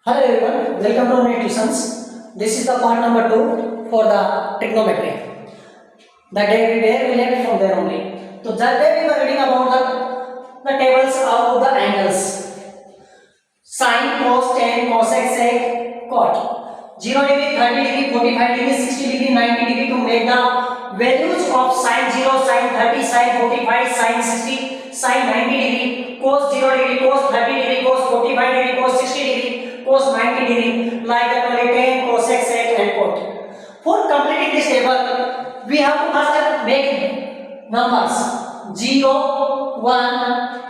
Hello everyone, welcome to our tuitions. This is the part number 2 for the trigonometry. The day where we left from there only. So that day we were reading about the tables of the angles. Sine, cos, tan, cosec, sec, cot. 0 degree, 30 degree, 45 degree, 60 degree, 90 degree to make the values of sine 0, sine 30, sine 45, sine 60, sine 90 degree, cos 0 degree, cos 30 degree, cos 45 degree, cos 60 degree, cos 90 degree, like that only tan, cosec, sec and cot. For completing this table, we have to first make numbers 0, 1,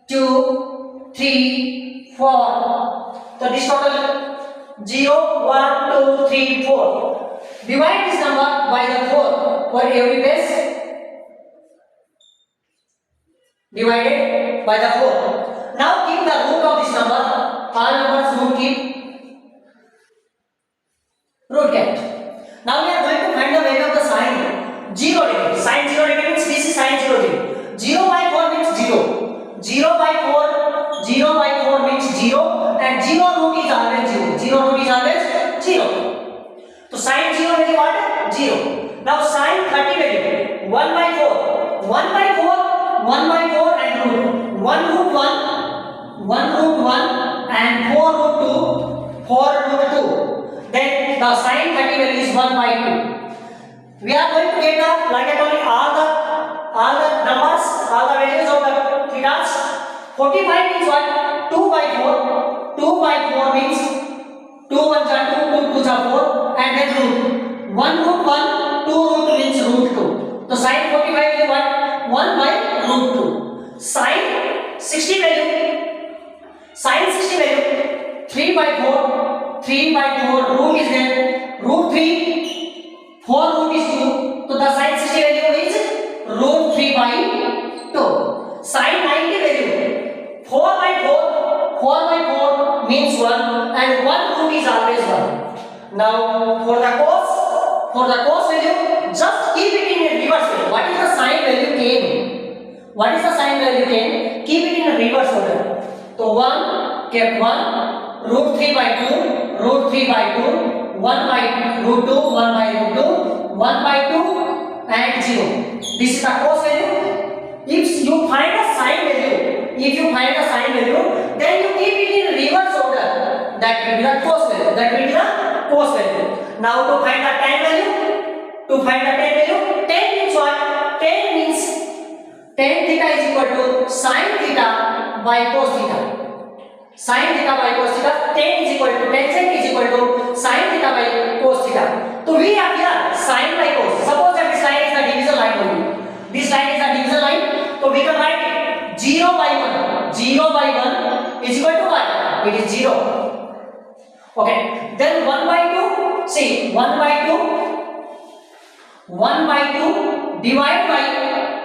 2, 3, 4. So this total 0, 1, 2, 3, 4. Divide this number by the 4 for every base. Divided by the 4. Now keep the root of this number. All numbers root keep root kept. Now we are going to find the value of the sine 0 degree. Sine 0 degree means this is sine 0 degree. 0 by 4 means 0. 0 by 4, 0 by 4 means 0 and 0 root is always 0. 0 root is always 0. So sine 0 value what? 0. Now sine 30 value 1 by 4. 1 by 4, 1 by 4 and root. 1 root 1, 1 root 1 and 4 root 2, 4 root 2. Then the sine 30 value is 1 by 2. We are going to get the like I told you all the numbers, all the values of the thetas. 45 means what? 2 by 4. 2 by 4 means 2 1s are 2, 2 2s are 4 and then root. 1 root 1, 2 root means root 2. So sine 45 is what? 1 by root 2. Sine 60 value. Sine 60 value 3 by 4. 3 by 4 root is there. Root 3. 4 root is 2. So the sine 60 value is root 3 by 2. Sine 90 value 4 by 4. 4 by 4 means 1 and 1 root is always 1. Now for the cos value, just keep it in a reverse way. What is the sine value came? What is the sine value came? Keep it in a reverse order. So 1 kept 1, root 3 by 2, root 3 by 2, 1 by root 2, 1 by root 2, 1 by 2 and 0. This is the cos value. If you find a sine value, then you keep it in reverse order. That will be the cos value. Now to find the tan value, tan means what? Tan means tan theta is equal to sine theta by cos theta. Sine theta by cos theta, tan sec is equal to sine theta by cos theta. So we have here sine by cos. Suppose that this line is the division line only. This line is the division line. So we can write it 0 by 1. 0 by 1 is equal to what? It is 0. Okay. Then 1 by 2. See 1 by 2 divided by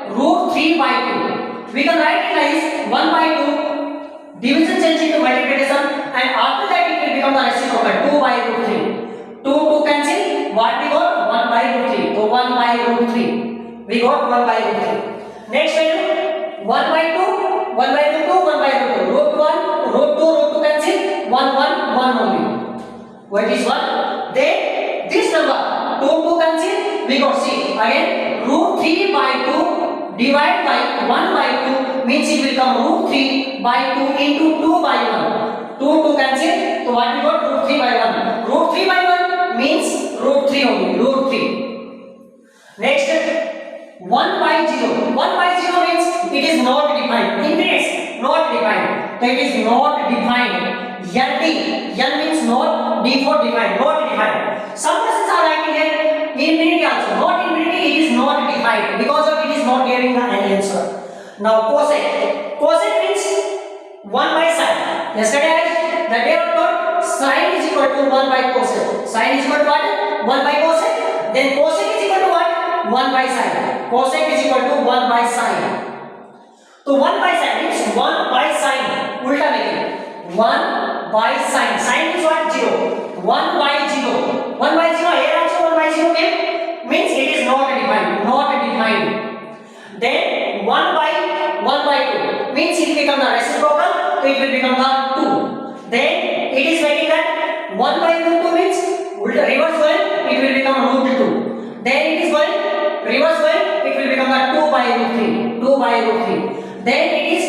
root 3 by 2. We can write it as 1 by 2 division change into multiplication and after that it will become the reciprocal 2 by root 3. 2 cancel. What we got? 1 by root 3. So 1 by root 3. We got 1 by root 3. Next value 1 by 2, 1 by root 2, 1 by root 2. Root 1, root 2 cancel. 1 1 only. What is 1? Then this number 2 cancel. We got see again root 3 by 2 divided by 1 by 2 means it will come root 3 by 2 into 2 by 1. 2 cancel. So what we got? Root 3 by 1. Root 3 by 1 means root 3 only. Root 3. Next 1 by 0. 1 by 0 means it is not defined. Infinite not defined. So it is not defined. N means not, D for defined, not defined. Some persons are writing here infinity also. Not infinity, it is not defined because of it is not giving the answer. Now cosec. Cosec means 1 by sine. Yesterday the day I taught sine is equal to 1 by cosec. Sine is equal to what? 1 by cosec. Then cosec is equal to what? 1 by sine. Cosec is equal to 1 by sine. So 1 by sine means 1 by sine. Ulta making. 1 by sine. Sine is what? 0. 1 by 0. 1 by 0 here also 1 by 0 came. Means it is not defined. Not defined. Then 1 by 2 means it becomes the reciprocal. So it will become the 2. Then it is getting that 1 by root 2 means reverse going, it will become root 2. Then it is going reverse going, it will become the 2 by root 3. 2 by root 3. Then it is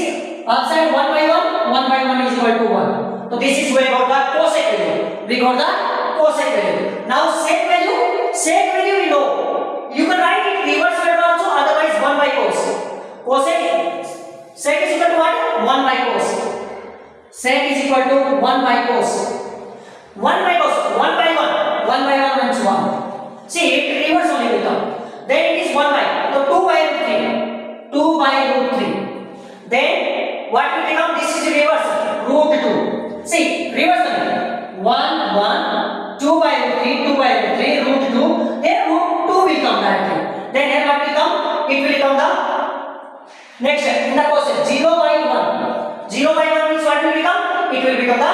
upside 1 by 1. 1 by 1 is equal to 1. So this is we got the cosec value. We got the cosec value. Now sec value we know. You can write it reverse method also, otherwise 1 by cos. Cosec, sec is equal to what? 1 by cos. Sec is equal to 1 by cos. 1 by cos, 1 by 1. 1 by 1 means 1. See, it reverse only will come. Then it is 1 by. So 2 by root 3. 2 by root 3. Then what will become? This is reverse. Root 2. See, reverse only. 1, 1. 2 by root 3. 2 by root 3. Root 2. Then root 2 will come directly. Then here what will come? It will become the next step in the cosec. 0 by 1. 0 by 1 means what will become? It will become the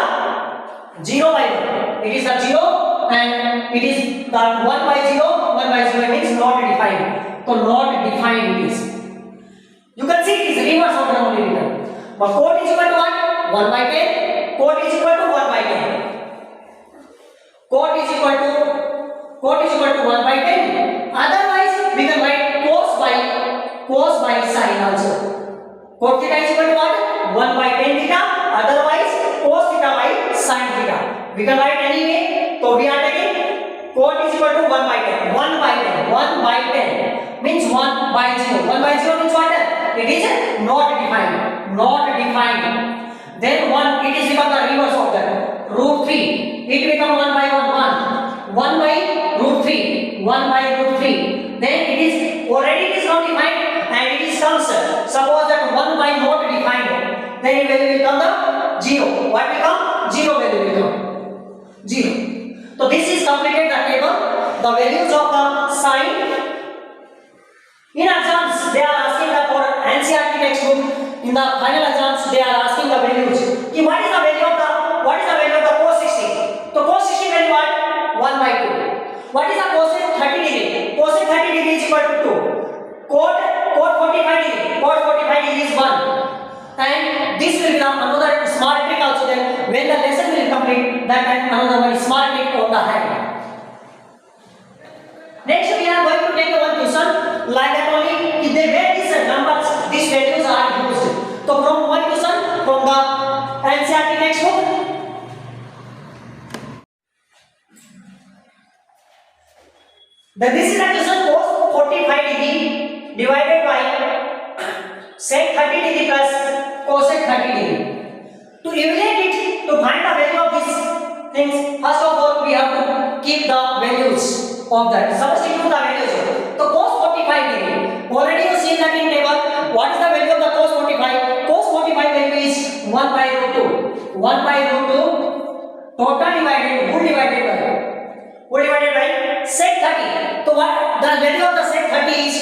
0 by 1. It is the 0 and it is the 1 by 0. 1 by 0 means not defined. So not defined it is. You can see it is reverse order only written. But cot is equal to what? 1 by 10. Cot is equal to 1 by 10. Cot is equal to 1 by 10. Otherwise we can write cos by sin also. Cot theta is equal to what? 1 by 10 theta. Otherwise cos theta by sin theta. We can write anyway. So we are taking cot is equal to 1 by 10. 1 by 10. 1 by 10 means 1 by 0. 1 by 0 means what? It is not defined. Not defined. Then 1, it is become the reverse of that. Root 3. It become 1 by 1. 1 by root 3. 1 by root 3. Then it is already it is not defined and it is comes. Suppose that 1 by not defined. Then it will become the 0. What will come? 0 value will come. 0. So this is completed the table. The values of the sine. In exams, they are asking the for NCERT textbook. In the final exams, they are asking the values. What is the value of the cos 60? So cos 60 value what? 1 by 2. What is the cosec 30 degree? Cosec 30 degree is equal to 2. Cot 45 degree. Cot 45 degree is 1. And this will become another smart trick also. Then when the lesson will complete, that time another one smart trick on the hand. Next we are going to take one question like that only. If they where these numbers, these values are used. So from one question from the NCERT textbook. Then this is the question cos 45 degree divided by sec 30 degree plus cosec 30 degree. To evaluate it, to find the value of these things, first of all we have to keep the values of that. Substitute the values. So cos 45 degree. Already you seen that in table. What is the value of the cos 45? Cos 45 value is 1 by root 2. 1 by root 2 total divided by sec 30. So what the value of the sec 30 is?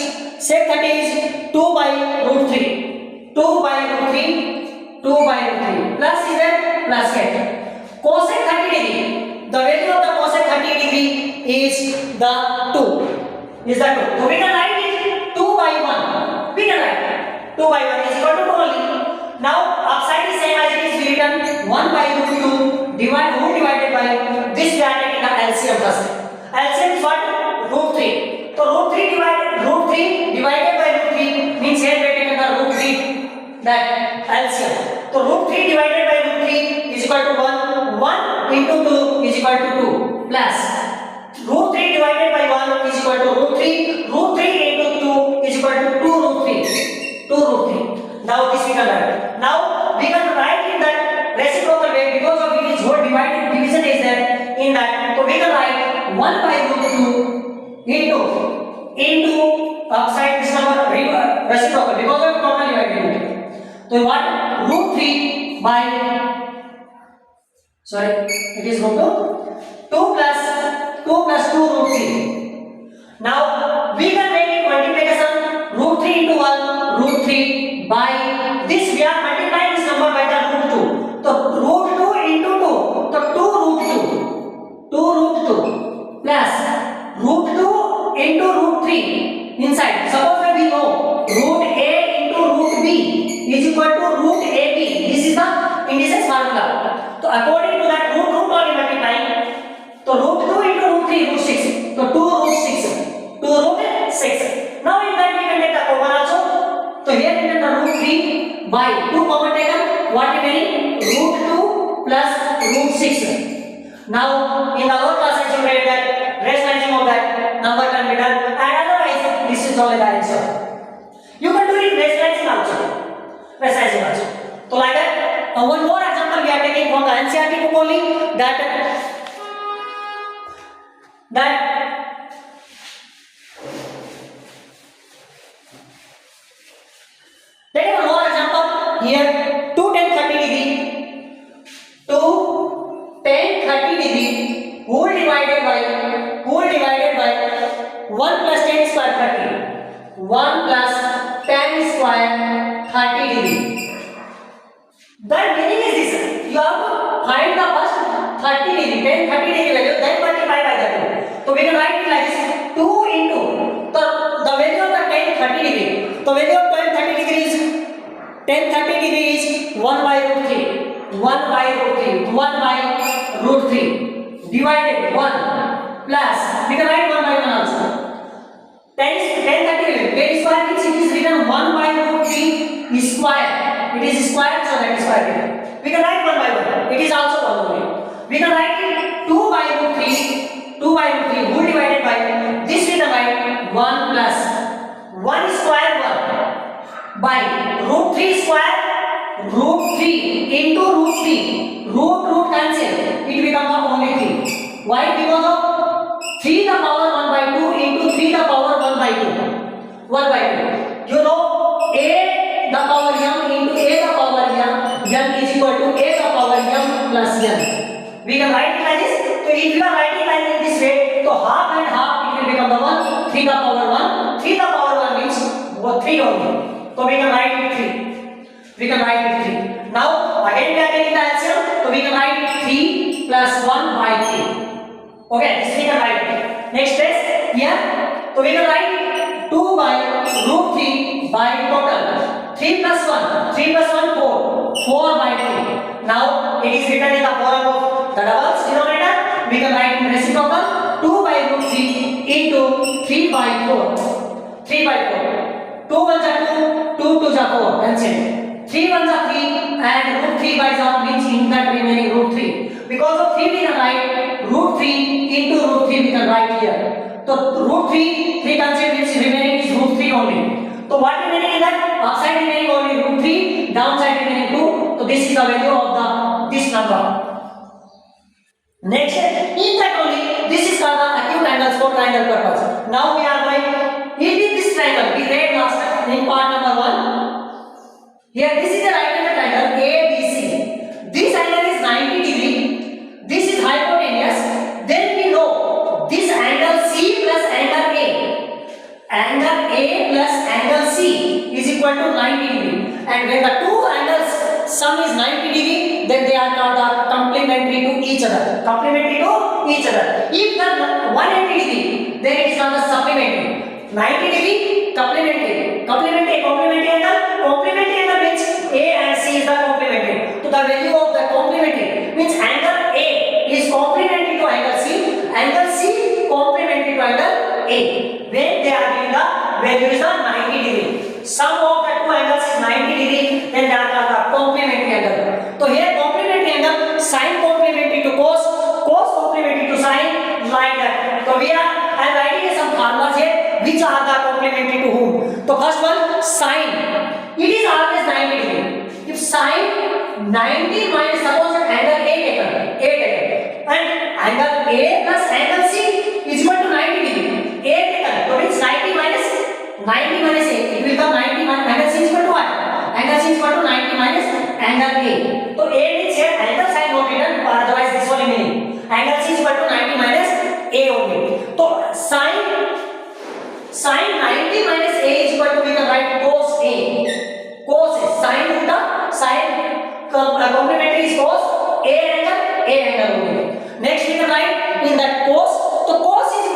Sec 30 is 2 by root 3. 2 by root 3. 2 by root 3. Plus is there? Plus get. Cosec 30 degree. The value of the cosec 30 degree is the 2. Is the 2. So we can write it 2 by 1. We can write 2 by 1 is equal to 2 only. Now upside is same as it is written 1 by root 2 divided by this we are taking the LCM first. LCM is what? Root 3. So root 3 divided by root 3 means here we are taking the root 3 that LCM. So root 3 divided by root 3 is equal to 1. 1 into 2 is equal to 2 plus root 3 divided by 1 is equal to root 3. Root 3 into 2 is equal to 2 root 3. 2 root 3. Now this we can write. Now we can write in that reciprocal way because of it is whole division is there in that. So we can write 1 by root 2 into upside this number reciprocal because of total divided. So what? Root 3 by it is root 2 plus 2 root 3. Now we can make it multiplication root 3 into 1 root 3 by this we are multiplying this number by the root 2. So root 2 into 2. So 2 root 2 plus root 2 into root 3 inside. Suppose that we know root a into root b is equal to root ab. This is the indices formula. So according to that root 5. 2 common taken. What remaining? Root 2 plus root 6. Now in the lower classes you read that rationalizing of that number can be done, and otherwise this is only the answer. You can do it rationalizing also. Rationalizing also. So like that, one more example we are taking from the NCERT book only, that take one more example here. 2 10 30 degree, 2 10 30 degree whole divided by 1 plus 10 square 30, 1 plus 10 square 30 degree. That meaning is this: you have to find the first 30 degree, 10 30 degree value, then multiply by that 2. So we can write it like this: 2 into the value of the 10 30 degree. The value of 10 30 degree is 10 30 degree is 1 by root 3, 1 by root 3, 1 by root 3 divided 1 plus, we can write 1 by 1 also. 10 30 10 square means it is written 1 by root 3 square. It is square, so that is square. We can write 1 by 1. It is also 1 only. We can write it 2 by root 3 whole divided by this, we can write 1 plus 1 square 1 by root 3 square, root 3 into root 3, root cancel, it becomes only 3. Why? Because of 3 the power 1 by 2 into 3 the power 1 by 2. 1 by 2. You know, a the power m into a the power m is equal to a the power m plus n. We can write it like this. So if you are writing like this way, so half and half it will become the 1. 3 the power 1. 3 the power 1 means 3 only. So we can write it 3. We can write it 3. Now again we are taking the LCM. So we can write it 3 plus 1 by 3. Okay, this we can write it. Next test here. So we can write 2 by root 3 by total 3 plus 1, 3 plus 1 4, 4 by 3. Now it is written in the form of the doubles denominator. We can write in reciprocal 2 by root 3 into 3 by 4, 3 by 4. 2 1 are 2, 2 2 are 4, cancel. 3 1 are 3 and root 3 by 1 means in that remaining root 3. Because of 3 we can write root 3 into root 3 we can write here. So root 3 cancel means remaining is root 3 only. So what remaining in that? Upside remaining only root 3, downside remaining 2. So this is the value of this number. Next, in that only, this is called the acute angles for triangle purpose. Now we are going, if this triangle, we read last time in part number 1. Here, this is a right angle triangle ABC. This angle is 90 degree. This is hypotenuse. Then we know this angle C plus angle A. Angle A plus angle C is equal to 90 degree. And when the two angles sum is 90 degree, then they are called complementary to each other. Complementary to each other. If the 180 degree, then it is called the supplementary. 90 degree, complementary. Complementary angle. Complementary angle means A and C is the complementary. So the value of the complementary means angle A is complementary to angle C. Angle C complementary to angle A. When they are given the value is 90 degree. Sum of the two angles is 90 degree, then they are called the complementary angle. So here complementary angle, sine complementary to cos, cos complementary to sine, like that. So I am writing some formulas here which are the complementary to whom. So first one, sine. It is always 90 degree. If sine 90 minus, suppose angle A taken, and angle A plus angle C is equal to 90 degree. A taken, so means 90 minus A, it will become 90 minus angle C is equal to what? Angle C is equal to 90 minus angle A. So A means here angle sine not written, otherwise this only meaning. Angle C is equal to 90 minus A only. So sine 90 minus A is equal to, we can write cos A. Cos is sine theta, sine complementary is cos A angle only. Next we can write in that cos. So cos is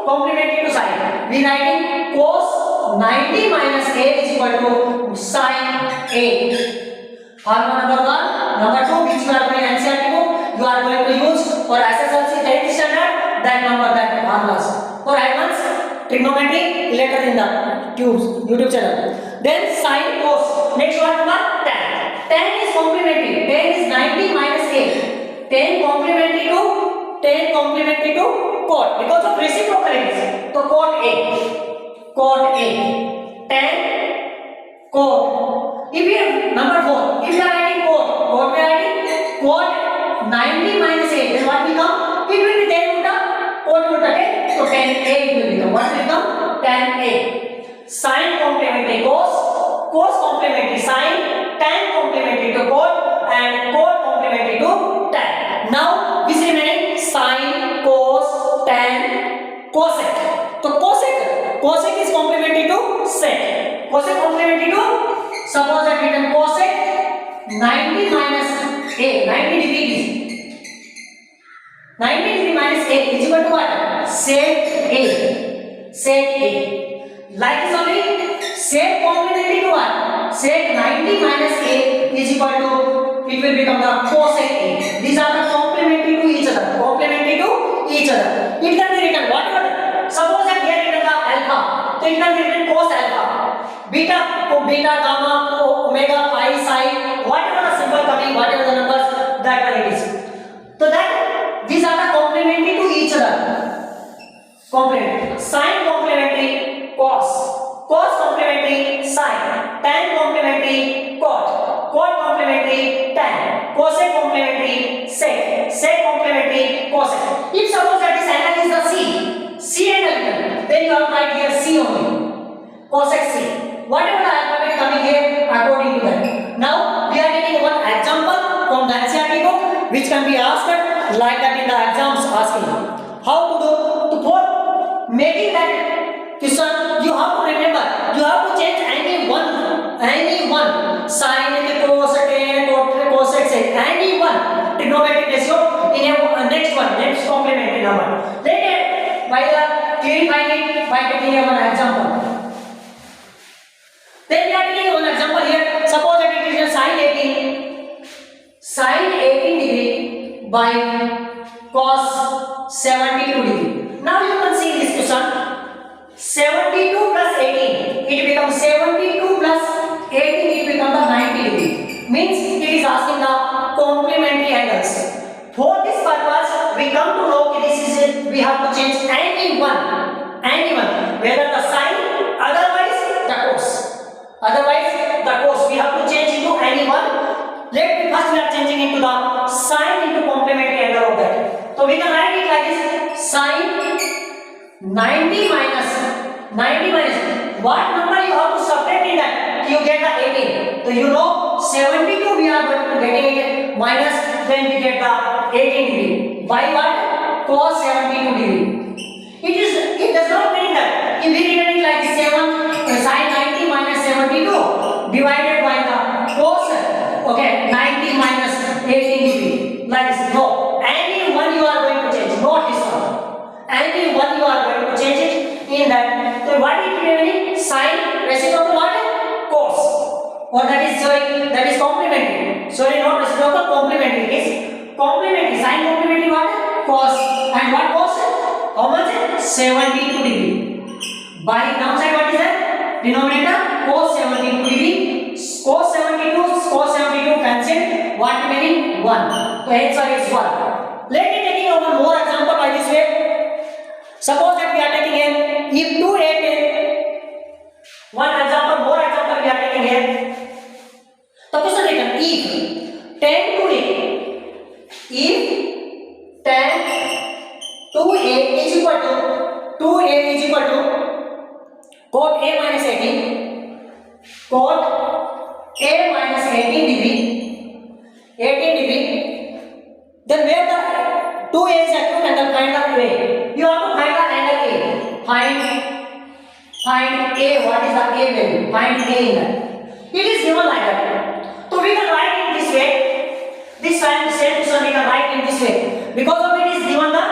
complementary to sine. We writing cos 90 minus A is equal to sine A. Formula number 1. Number 2, which you are going to NCERT book, you are going to use for SSLC 10th standard, that number, that formulas. For advanced trigonometry, later in the YouTube channel. Then sin cos. Next one number tan. Tan is complementary. Tan is 90 minus a. Tan complementary to cot because of reciprocalities. So cot a. Tan cot. If you have number 4, if you are writing cot we are writing cot 90 minus a. Then what will come? It will be tan uta. Cot uta tan. So tan a it will become. What will become? Tan a. Sin complementary cos. Cos complementary sin. Tan complementary to cot and cot complementary to tan. Now this remaining sin, cos, tan, cosec. So cosec is complementary to sec. Cosec complementary to, suppose that written cosec 90 minus a, 90 degree is 90 degree minus a is equal to what? Sec a. Like this only, sec complementary to what? Sec 90 minus a is equal to, it will become the cosec a. These are the complementary to each other. It can be written whatever. Suppose that here written the alpha, so it can be written cos alpha, beta, gamma, omega, phi, psi, whatever the symbol coming, whatever the numbers, that one it is. So that these are the complementary to each other. Complementary. Sin complementary cos, cos complementary sin, tan complementary cot, cot complementary tan, cosec complementary sec, sec complementary cosec. If suppose that this angle is the C angle, then you have to write here C only. Cosec C. Whatever the alphabet coming here according to that. Now we are taking one example from the NCERT book which can be asked like that in the exams asking. How to do? For making that question, you have to remember, you have to change any one sin, cos, tan, cosec, sec, any one trigonometric ratio in a next complementary number. Then by the clarifying it by taking one example. Then we are taking one example here. Suppose that it is a sin 18 degree by cos 72 degree. Now you can see this question. 72 plus 18, it becomes 72 plus 18, it becomes the 90 degree. Means it is asking the complementary angles. For this purpose, we come to know this is it. We have to change any one, whether the sin, otherwise the cos. We have to change into any one. First we are changing into the sin into complementary angle of that. So we can write it like this: sin 90 minus what number you have to subtract in that, you get the 18. So you know 72 we are going to getting it minus, then we get the 18 degree by what? Cos 72 degree. It does not mean that if we written it like 7 sin 90 minus 72 divided by the cos 90 minus 18 degree like this. No, any one you are going to change, not this one. Any one you are going to change it in that. So what it will be? Sin reciprocal what? Cos. Or that is complementary. Sorry, not reciprocal, complementary. It is complementary. Sin complementary what? Cos. And what cos? How much? 72 degree. By downside what is that? Denominator cos 72 degree. Cos 72 cancel. What remaining? 1. So answer is 1. Let me taking one more example by this way. Suppose that we are taking here, if 2 8 one example, more example we are taking here. The question written, if 10 to a is equal to cot a minus 18 degree, then where the 2a is acute angle, find the a. You have to find the angle a. Find a. What is the a value? Find a in that. It is given like that. So we can write in this way. This same question we can write in this way. Because of it is given the